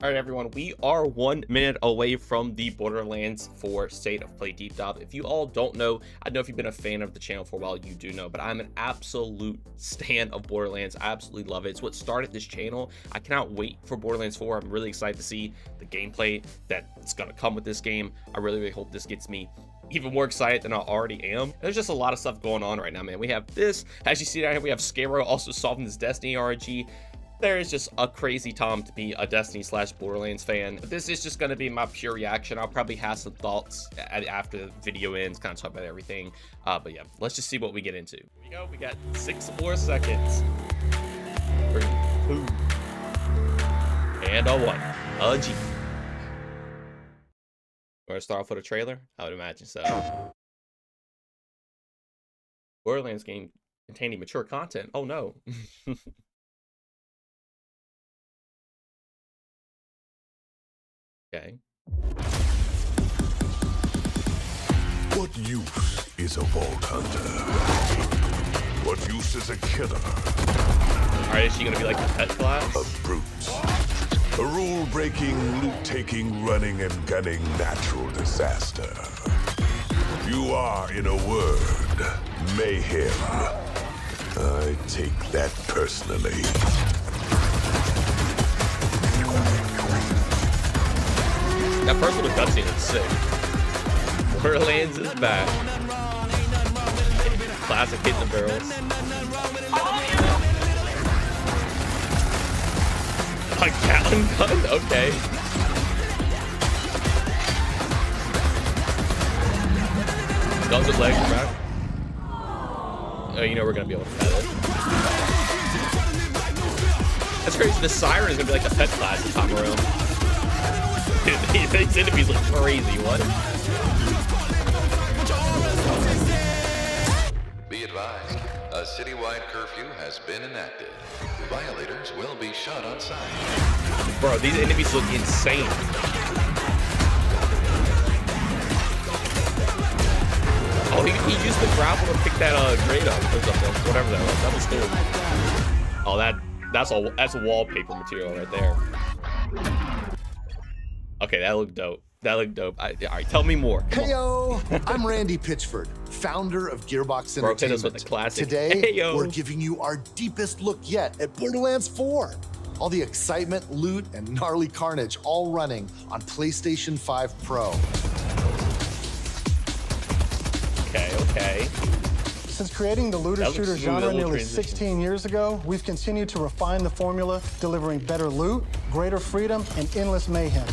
All right, everyone, we are 1 minute away from the Borderlands 4 State of Play Deep Dive. If you all don't know, I know if you've been a fan of the channel for a while, you do know, but I'm an absolute stan of Borderlands. I absolutely love it. It's what started this channel. I cannot wait for Borderlands 4. I'm really excited to see the gameplay that's going to come with this game. I really hope this gets me even more excited than I already am. There's just a lot of stuff going on right now, man. We have this, as you see down here, we have Scaro also solving this Destiny RNG. There is just a crazy time to be a Destiny / Borderlands fan. This is just going to be my pure reaction. I'll probably have some thoughts after the video ends, kind of talk about everything. But yeah, let's just see what we get into. Here we go. We got 6 more seconds. 3, 2, and a 1. A G. We're going to start off with a trailer? I would imagine so. Borderlands game containing mature content. Oh no. Okay. What use is a vault hunter? What use is a killer? Alright, is she gonna be like the pet class? A brute. A rule-breaking, loot-taking, running and gunning natural disaster. You are, in a word, mayhem. I take that personally. That first little cutscene is sick. Borderlands is back. Classic hits and barrels. A Gatling gun? Okay. Guns with legs are back. Oh, you know we're gonna be able to pet it. That's crazy. The siren is gonna be like the pet class this time around. Dude, these enemies look crazy. What? Be advised, a citywide curfew has been enacted. Violators will be shot on sight. Bro, these enemies look insane. Oh, he used the grapple to pick that grade up or something, whatever that was. That was cool. Oh, that's wallpaper material right there. Okay, that looked dope. That looked dope. All right, tell me more. Heyo, I'm Randy Pitchford, founder of Gearbox Bro, hit Entertainment. us with the classic. Today, Heyo. we're giving you our deepest look yet at Borderlands 4. All the excitement, loot, and gnarly carnage all running on PlayStation 5 Pro. Okay. Since creating the looter-shooter genre nearly 16 years ago, we've continued to refine the formula, delivering better loot, greater freedom, and endless mayhem.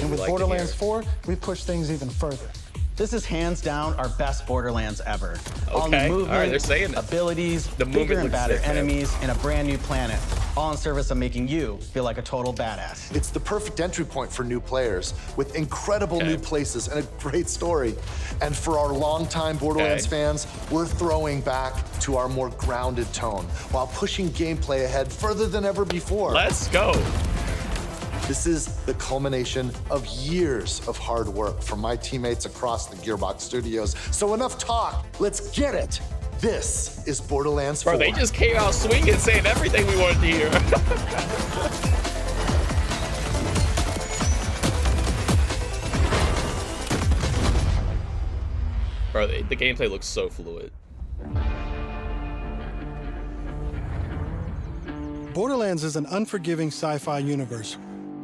And with Borderlands 4, we push things even further. This is hands down our best Borderlands ever. All Okay, new movement, all right, they're saying it. abilities, The movement bigger and looks badder sick, man. enemies, and a brand new planet. All in service of making you feel like a total badass. It's the perfect entry point for new players with incredible new places and a great story. And for our longtime Borderlands fans, we're throwing back to our more grounded tone while pushing gameplay ahead further than ever before. Let's go. This is the culmination of years of hard work from my teammates across the Gearbox studios. So enough talk, let's get it. This is Borderlands 4. Bro, they just came out swinging, saying everything we wanted to hear. Bro, the gameplay looks so fluid. Borderlands is an unforgiving sci-fi universe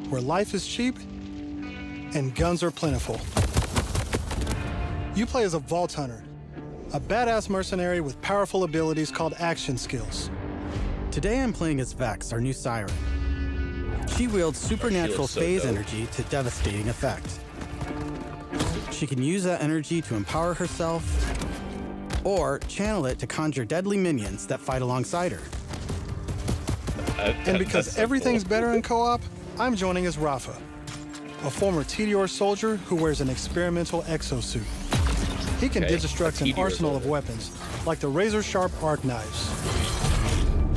where life is cheap and guns are plentiful. You play as a vault hunter, a badass mercenary with powerful abilities called action skills. Today I'm playing as Vex, our new siren. She wields supernatural so phase dope. energy to devastating effect. She can use that energy to empower herself, or channel it to conjure deadly minions that fight alongside her. And because That's so everything's cool. better in co-op, I'm joining as Rafa, a former TDR soldier who wears an experimental exosuit. He can Okay, digistruct a an TDR arsenal of soldier. weapons, like the razor-sharp arc knives.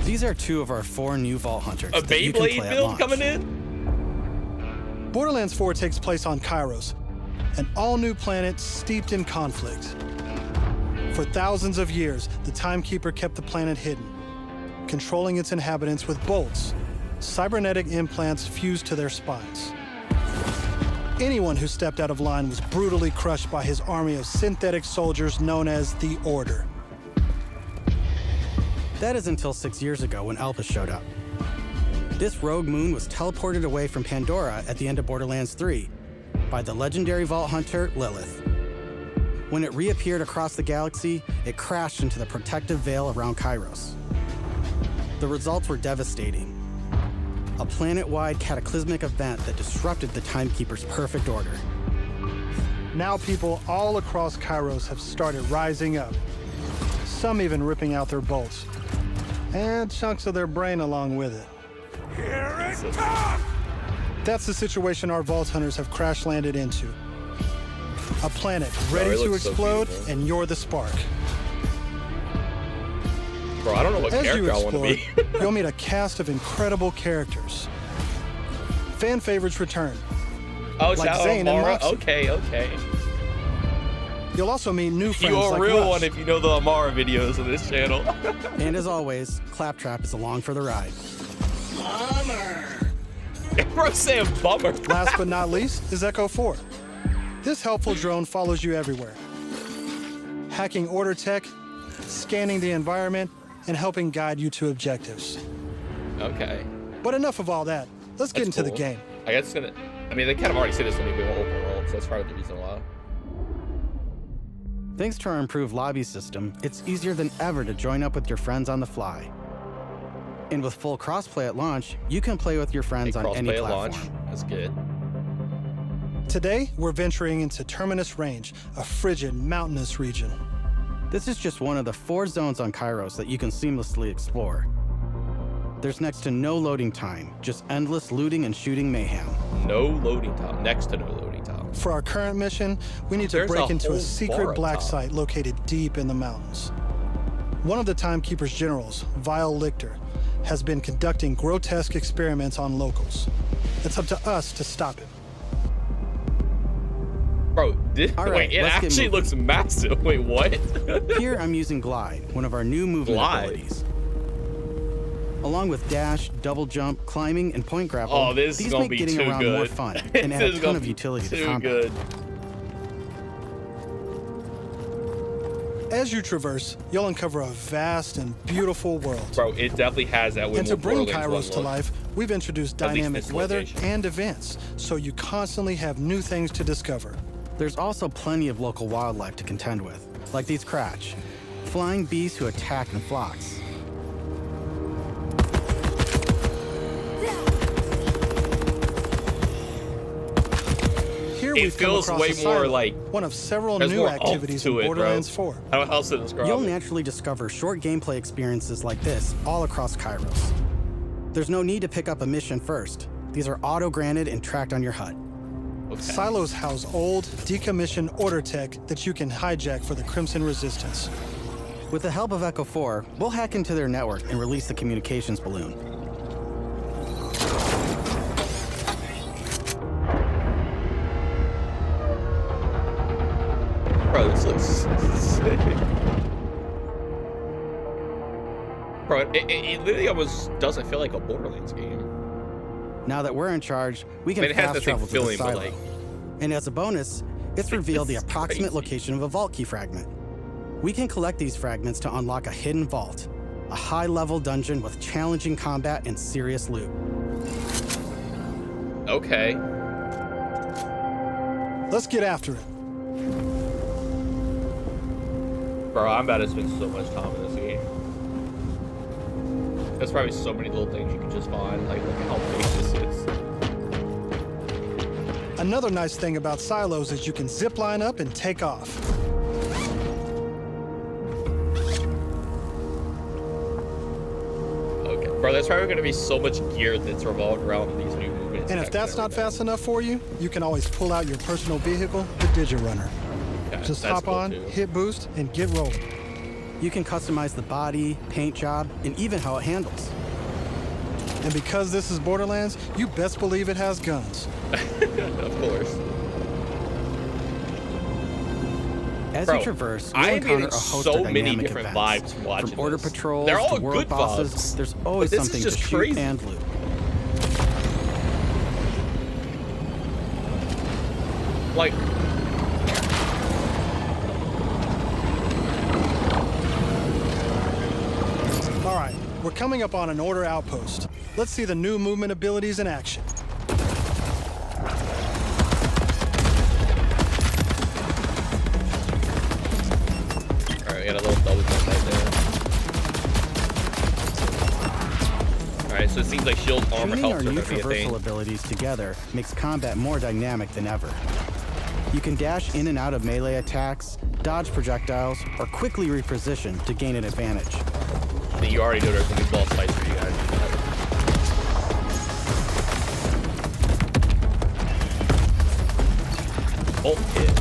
These are 2 of our 4 new Vault Hunters A that you can Beyblade play at build launch. coming in? Borderlands 4 takes place on Kairos, an all-new planet steeped in conflict. For thousands of years, the Timekeeper kept the planet hidden, controlling its inhabitants with bolts cybernetic implants fused to their spines. Anyone who stepped out of line was brutally crushed by his army of synthetic soldiers known as the Order. That is until 6 years ago when Elpis showed up. This rogue moon was teleported away from Pandora at the end of Borderlands 3 by the legendary Vault Hunter, Lilith. When it reappeared across the galaxy, it crashed into the protective veil around Kairos. The results were devastating. A planet-wide cataclysmic event that disrupted the Timekeeper's perfect order. Now people all across Kairos have started rising up, some even ripping out their bolts, and chunks of their brain along with it. Here it comes! That's the situation our Vault Hunters have crash-landed into. A planet ready it to looks so explode, beautiful. and you're the spark. Bro, I don't know what As you character I want to explore, be. you'll meet a cast of incredible characters. Fan favorites return. Oh, like Chao Zane and Amara? Moxie. Okay. You'll also meet new friends You're a like real Rush. one if you know the Amara videos on this channel. And as always, Claptrap is along for the ride. Bro, saying bummer. Last but not least is Echo 4. This helpful drone follows you everywhere, hacking order tech, scanning the environment, and helping guide you to objectives. Okay. But enough of all that. Let's get That's into the cool. game. I guess it's gonna. I mean, they kind of already said this when they were open world, so that's probably the reason why. Thanks to our improved lobby system, it's easier than ever to join up with your friends on the fly. And with full crossplay at launch, you can play with your friends on any Crossplay at platform. launch. That's good. Today, we're venturing into Terminus Range, a frigid, mountainous region. This is just one of the 4 zones on Kairos that you can seamlessly explore. There's next to no loading time, just endless looting and shooting mayhem. No loading time. Next to no loading time. For our current mission, we need to There's break a into whole a bar secret up black top. site located deep in the mountains. One of the Timekeeper's generals, Vile Lichter, has been conducting grotesque experiments on locals. It's up to us to stop him. Bro, All right, wait, it let's get actually moving. looks massive. Wait, what? Here I'm using Glide, one of our new movement Glide? abilities. Along with dash, double jump, climbing, and point grapple, Oh, this is these gonna make be getting too around more good. fun This and add is a gonna ton of be utility to too combat. good. As you traverse, you'll uncover a vast and beautiful world. Bro, it definitely has that. And to bring Borderlands Kairos to 1 life, we've introduced At least dynamic this weather location. and events, so you constantly have new things to discover. There's also plenty of local wildlife to contend with, like these Kratch, flying beasts who attack in flocks. Here It we've come feels across way a more silo, like one of several there's new more activities to in it, Borderlands bro. 4. How else to describe You'll it? naturally discover short gameplay experiences like this all across Kairos. There's no need to pick up a mission first. These are auto-granted and tracked on your HUD. Okay. Silos house old, decommissioned order tech that you can hijack for the Crimson Resistance. With the help of Echo 4, we'll hack into their network and release the communications balloon. Bro, this looks sick. Bro, it literally almost doesn't feel like a Borderlands game. Now that we're in charge, we can I mean, it has fast the same travel to the feeling, but silo. like, And as a bonus, it's revealed the This is approximate crazy. location of a vault key fragment. We can collect these fragments to unlock a hidden vault, a high-level dungeon with challenging combat and serious loot. okay. Let's get after it. Bro, I'm about to spend so much time in this game. There's probably so many little things you can just find. Like, look at how big this is. Another nice thing about silos is you can zip line up and take off. Okay. Bro, there's probably going to be so much gear that's revolved around these new movements. And if that's not fast enough for you, you can always pull out your personal vehicle, the Digirunner. Okay, Just that's hop cool on, too. hit boost, and get rolling. You can customize the body, paint job, and even how it handles. And because this is Borderlands, you best believe it has guns. Of course. As Bro, you traverse, you'll I am encounter getting a host so of many dynamic different events. vibes from watching From order this. patrols They're all to world good bosses, vibes, there's but always this is something just to shoot crazy. and loot. like... All right, we're coming up on an order outpost. Let's see the new movement abilities in action. All right, we got a little double jump right there. All right, so it seems like shield, armor, Tuning health our are new gonna be a traversal thing. abilities together makes combat more dynamic than ever. You can dash in and out of melee attacks, dodge projectiles, or quickly reposition to gain an advantage. You already know there's gonna be boss fights for you guys. Oh, hit.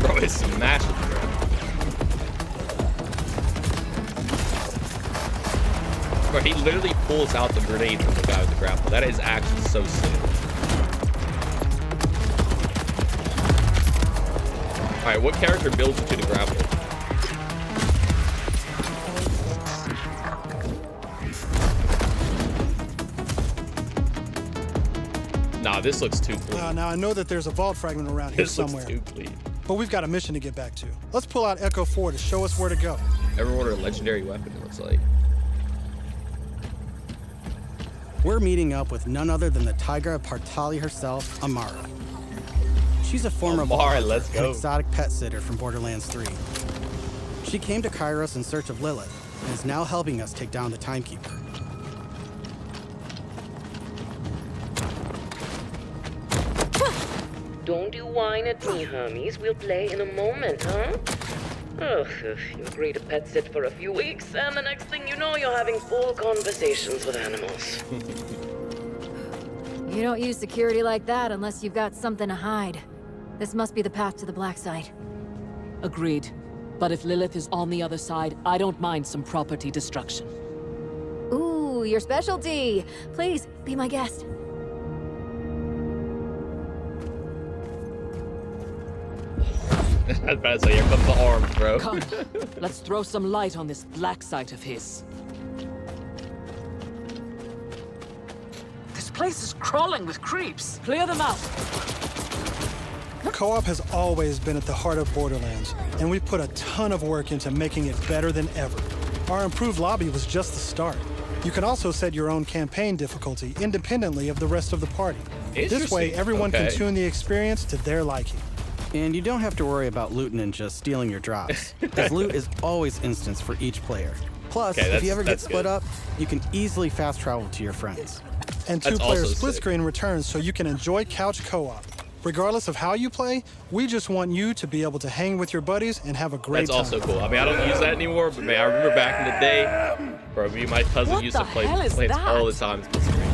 Bro, it's massive, bro. Bro, he literally pulls out the grenade from the guy with the grapple. That is actually so sick. Alright, what character builds into the grapple? Nah, this looks too clean. Now I know that there's a vault fragment around here This looks somewhere, too clean. but we've got a mission to get back to. Let's pull out Echo 4 to show us where to go. Ever order a legendary weapon, it looks like. We're meeting up with none other than the Tigra Partali herself, Amara. She's a former Amara, vault hunter let's and go. exotic pet sitter from Borderlands 3. She came to Kairos in search of Lilith and is now helping us take down the Timekeeper. Don't you whine at me, Hermes. We'll play in a moment, huh? Ugh, you agree to pet sit for a few weeks, and the next thing you know, you're having full conversations with animals. You don't use security like that unless you've got something to hide. This must be the path to the black side. Agreed. But if Lilith is on the other side, I don't mind some property destruction. Ooh, your specialty. Please, be my guest. I was about to say, here comes the arms, bro. Come, let's throw some light on this black site of his. This place is crawling with creeps. Clear them out. Co-op has always been at the heart of Borderlands, and we've put a ton of work into making it better than ever. Our improved lobby was just the start. You can also set your own campaign difficulty independently of the rest of the party. This way, everyone can tune the experience to their liking. And you don't have to worry about loot ninjas stealing your drops, because loot is always instanced for each player. Plus, if you ever get split up, you can easily fast travel to your friends. And two-player split screen returns so you can enjoy couch co-op. Regardless of how you play, we just want you to be able to hang with your buddies and have a great time. That's also cool. I mean, I don't use that anymore, but man, I remember back in the day, bro, me and my cousin used to play Borderlands all the time. Split screen.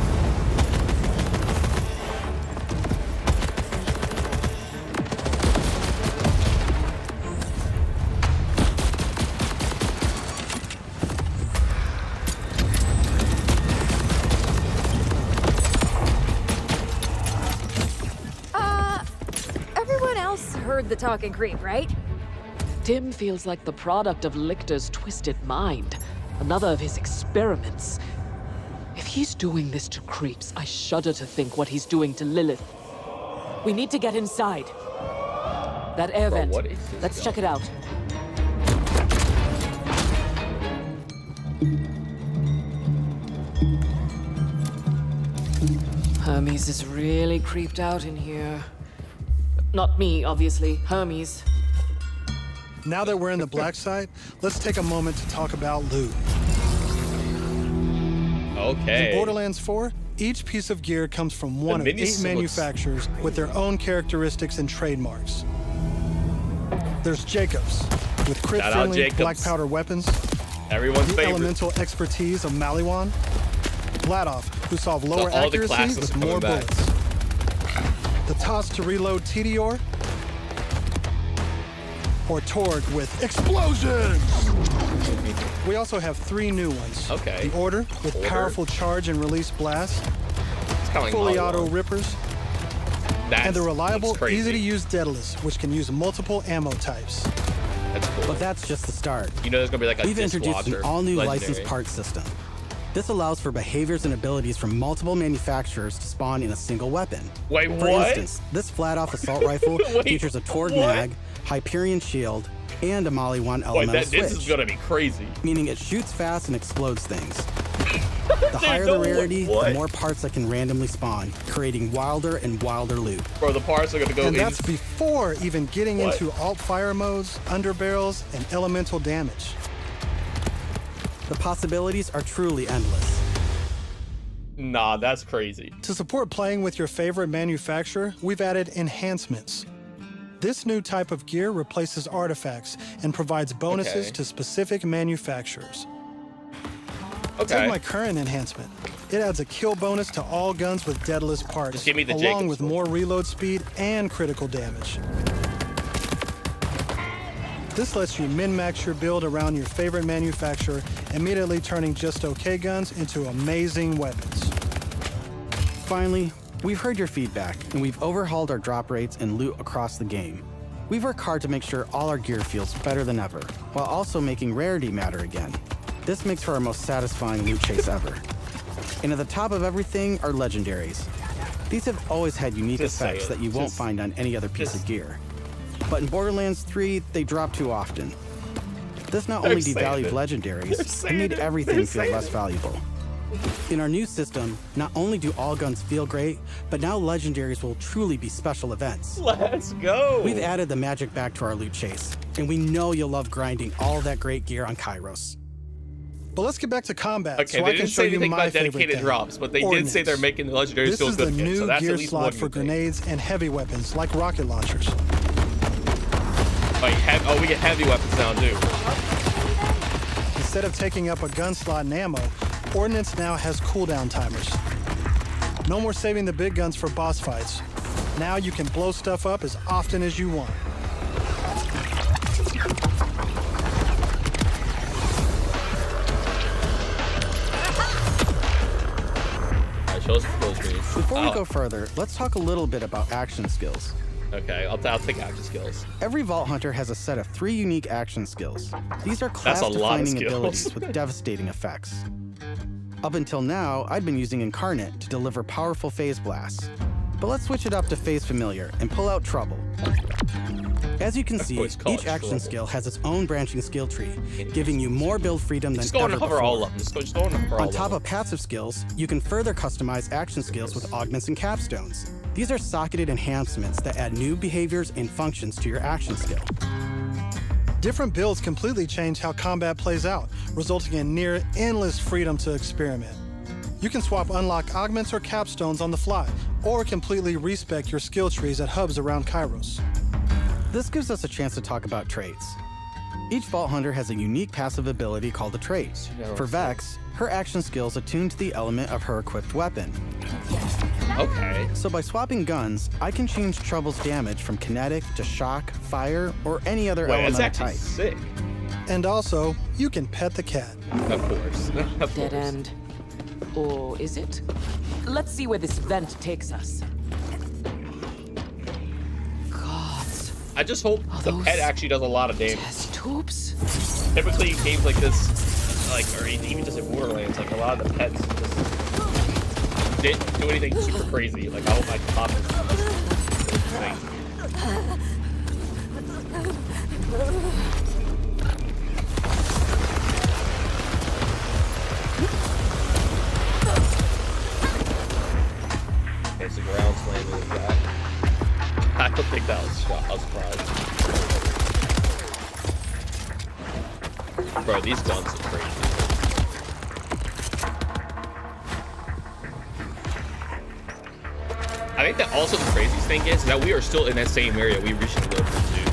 Heard the talking creep, right? Tim feels like the product of Lictor's twisted mind. Another of his experiments. If he's doing this to creeps, I shudder to think what he's doing to Lilith. We need to get inside. That air vent. Let's check it out. Hermes is really creeped out in here. Not me, obviously. Hermes. Now that we're in the black site, let's take a moment to talk about loot. Okay. In Borderlands 4, each piece of gear comes from one of 8 manufacturers with their own characteristics and trademarks. There's Jacobs, with crit-friendly black powder weapons. Everyone's favorite. Elemental expertise of Maliwan. Vladov, who solve lower accuracy with more bullets. The toss to reload Tedior, or Torg with explosions. We also have 3 new ones. Okay. The Order with powerful charge and release blasts, fully auto rippers, and the reliable, easy-to-use Daedalus, which can use multiple ammo types. That's cool. But that's just the start. You know there's gonna be like a We've introduced an all-new legendary licensed parts system. This allows for behaviors and abilities from multiple manufacturers to spawn in a single weapon. Wait, For what? instance, this flat-off assault rifle Wait, features a Torg what? mag, Hyperion shield, and a Molly 1 Wait, elemental switch, this is gonna be crazy. meaning it shoots fast and explodes things. The Dude, higher no, the rarity, what? the more parts that can randomly spawn, creating wilder and wilder loot. Bro, the parts are gonna go And in. that's before even getting What? into alt fire modes, underbarrels, and elemental damage. The possibilities are truly endless. Nah, that's crazy. To support playing with your favorite manufacturer, we've added enhancements. This new type of gear replaces artifacts and provides bonuses Okay. to specific manufacturers. Okay. Take my current enhancement. It adds a kill bonus to all guns with deadless parts, Just give me the along Jacobs with one. more reload speed and critical damage. This lets you min-max your build around your favorite manufacturer, immediately turning just okay guns into amazing weapons. Finally, we've heard your feedback, and we've overhauled our drop rates and loot across the game. We've worked hard to make sure all our gear feels better than ever, while also making rarity matter again. This makes for our most satisfying loot chase ever. And at the top of everything are legendaries. These have always had unique Just say effects it. that you won't Just- find on any other piece just- of gear. But in Borderlands 3, they drop too often. This not only saying devalued it. legendaries, They're it saying made it. everything They're feel saying less it. valuable. In our new system, not only do all guns feel great, but now legendaries will truly be special events. Let's go. We've added the magic back to our loot chase, and we know you'll love grinding all that great gear on Kairos. But let's get back to combat, Okay, so they I can didn't show say you anything my about favorite dedicated thing, drops, but they did say they're ordnance. making the legendaries This feel is the good again, new so that's at gear least slot one for good thing. grenades and heavy weapons, like rocket launchers. Like, we get heavy weapons now too. Instead of taking up a gun slot and ammo, Ordnance now has cooldown timers. No more saving the big guns for boss fights. Now you can blow stuff up as often as you want. Alright, show us the close range. Before we Oh, go further, let's talk a little bit about action skills. Okay, I'll take action skills. Every Vault Hunter has a set of 3 unique action skills. These are That's a lot of class-defining skills. abilities with devastating effects. Up until now, I'd been using Incarnate to deliver powerful phase blasts. But let's switch it up to Phase Familiar and pull out Trouble. As you can see, course, call each it action Trouble. skill has its own branching skill tree, giving you more build freedom than Just go and ever hover before. all of them. Just go and hover all On of top them. of passive skills, you can further customize action skills with augments and capstones. These are socketed enhancements that add new behaviors and functions to your action skill. Different builds completely change how combat plays out, resulting in near endless freedom to experiment. You can swap unlock augments or capstones on the fly, or completely respec your skill trees at hubs around Kairos. This gives us a chance to talk about traits. Each Vault Hunter has a unique passive ability called a trait. For Vex, her action skills attune to the element of her equipped weapon. Okay. So by swapping guns, I can change Trouble's damage from kinetic to shock, fire, or any other Wait, that's elemental actually type. sick. And also, you can pet the cat. Of course. Of Dead course. end. Or is it? Let's see where this vent takes us. Gods. I just hope the those pet actually does a lot of damage. Test tubes? Typically, in games like this, like, or even just in Borderlands, like, a lot of the pets just didn't do anything super crazy. Like, I hope my top is thing. It's a ground slamming this guy. I don't think that was shot. I was surprised. Bro, these guns are crazy. I think that also the craziest thing is that we are still in that same area we recently lived into.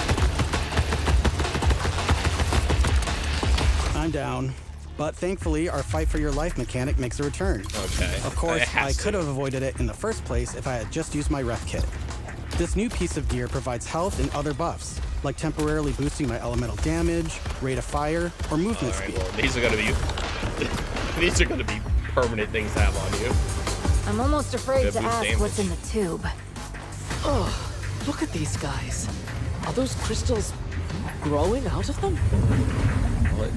I'm down. But thankfully, our fight for your life mechanic makes a return. Okay. Of course, It has I could to. have avoided it in the first place if I had just used my ref kit. This new piece of gear provides health and other buffs, like temporarily boosting my elemental damage, rate of fire, or movement All right, speed. well, these are gonna be these are gonna be permanent things to have on you. I'm almost afraid Good to boost ask what's in the tube. Oh, look at these guys. Are those crystals growing out of them? What?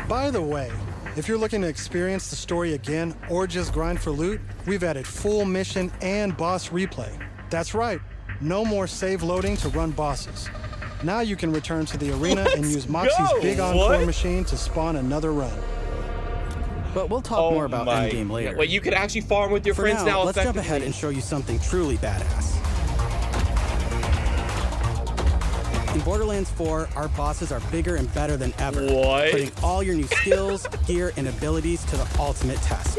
By the way, If you're looking to experience the story again or just grind for loot, we've added full mission and boss replay. That's right, no more save loading to run bosses. Now you can return to the arena and use Moxie's big encore machine to spawn another run. But we'll talk more about endgame later. Wait, you can actually farm with your friends now. Let's jump ahead and show you something truly badass. In Borderlands 4, our bosses are bigger and better than ever. What? Putting all your new skills, gear, and abilities to the ultimate test.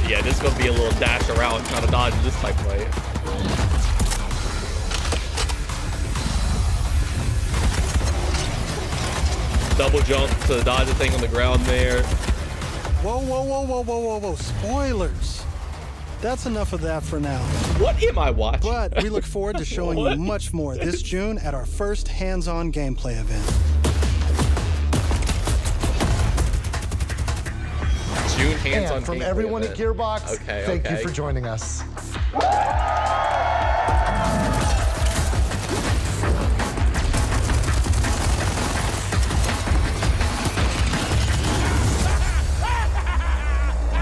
Yeah, this is gonna be a little dash around trying to dodge this type of way. Double jump to dodge the thing on the ground there. Whoa, whoa, whoa, whoa, whoa, whoa, whoa, spoilers. That's enough of that for now. What am I watching? But we look forward to showing you much more this June at our first hands-on gameplay event. June hands-on And from gameplay everyone event. at Gearbox, thank you for joining us.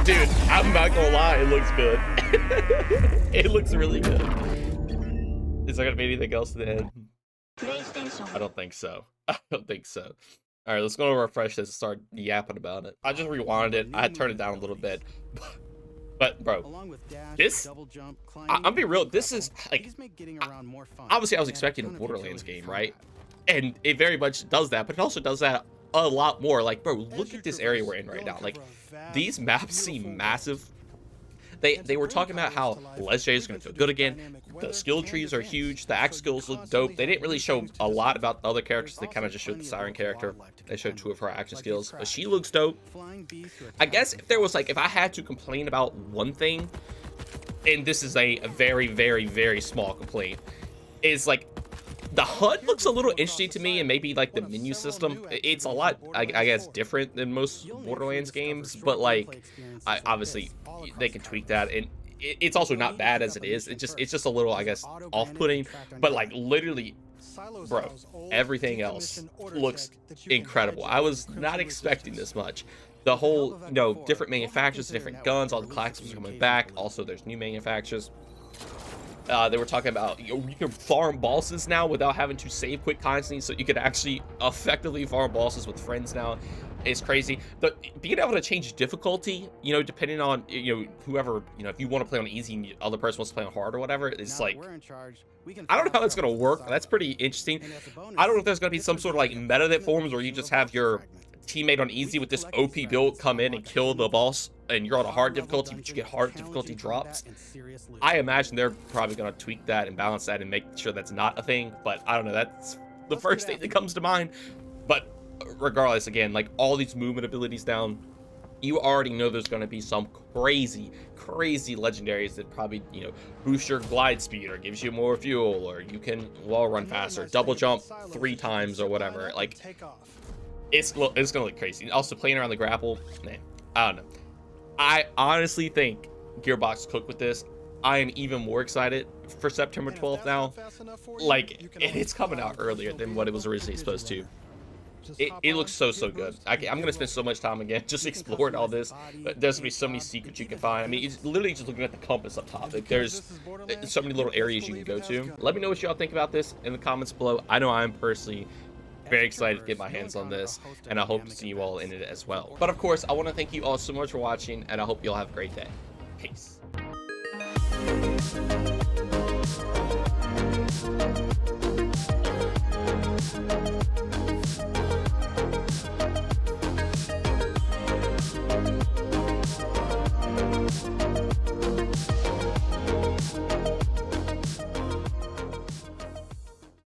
Dude, I'm not gonna lie, it looks good. It looks really good. Is there gonna be anything else to the end? I don't think so. I don't think so. All right, let's go to refresh this and start yapping about it. I just rewinded it. I had turned it down a little bit. But bro, this, I'm being real, this is like, obviously I was expecting a Borderlands game, right? And it very much does that, but it also does that a lot more. Like, bro, look at this area we're in right now. Like, these maps seem massive. They were talking about how Legendary is going to feel good again. The skill trees are huge. The axe skills look dope. They didn't really show a lot about the other characters. They kind of just showed the Siren character. They showed 2 of her action skills, but she looks dope. I guess if there was like, if I had to complain about one thing, and this is a very, very, very small complaint, is like, the HUD looks a little interesting to me, and maybe like the menu system. It's a lot, I guess, different than most Borderlands games, but like, obviously they can tweak that, and it's also not bad as it is. It's just a little, I guess, off-putting. But like, literally, bro, everything else looks incredible. I was not expecting this much. The whole, you know, different manufacturers, different guns, all the classics are coming back. Also, there's new manufacturers. They were talking about, you can farm bosses now without having to save quick constantly, so you could actually effectively farm bosses with friends now. It's crazy. Being able to change difficulty, you know, depending on, you know, whoever, you know, if you want to play on easy and the other person wants to play on hard or whatever, it's like, I don't know how that's going to work. That's pretty interesting. I don't know if there's going to be some sort of like meta that forms where you just have your teammate on easy with this OP build come in and kill the boss, and you're on a hard difficulty, but you get hard difficulty drops. I imagine they're probably going to tweak that and balance that and make sure that's not a thing, but I don't know. That's the first thing that comes to mind. But regardless, again, like, all these movement abilities down, you already know there's going to be some crazy legendaries that probably, you know, boost your glide speed or gives you more fuel, or you can wall run faster, double jump 3 times or whatever. Like, it's gonna look crazy. Also, playing around the grapple, man, I don't know. I honestly think Gearbox cooked with this. I am even more excited for September 12th now. Like, it's coming out earlier than what it was originally supposed to. It looks so good. I'm gonna spend so much time again just exploring all this. There's gonna be so many secrets you can find. I mean, it's literally just looking at the compass up top. Like, there's so many little areas you can go to. Let me know what y'all think about this in the comments below. I know I'm personally very excited to get my hands on this, and I hope to see you all in it as well. But of course, I want to thank you all so much for watching, and I hope you all have a great day. Peace.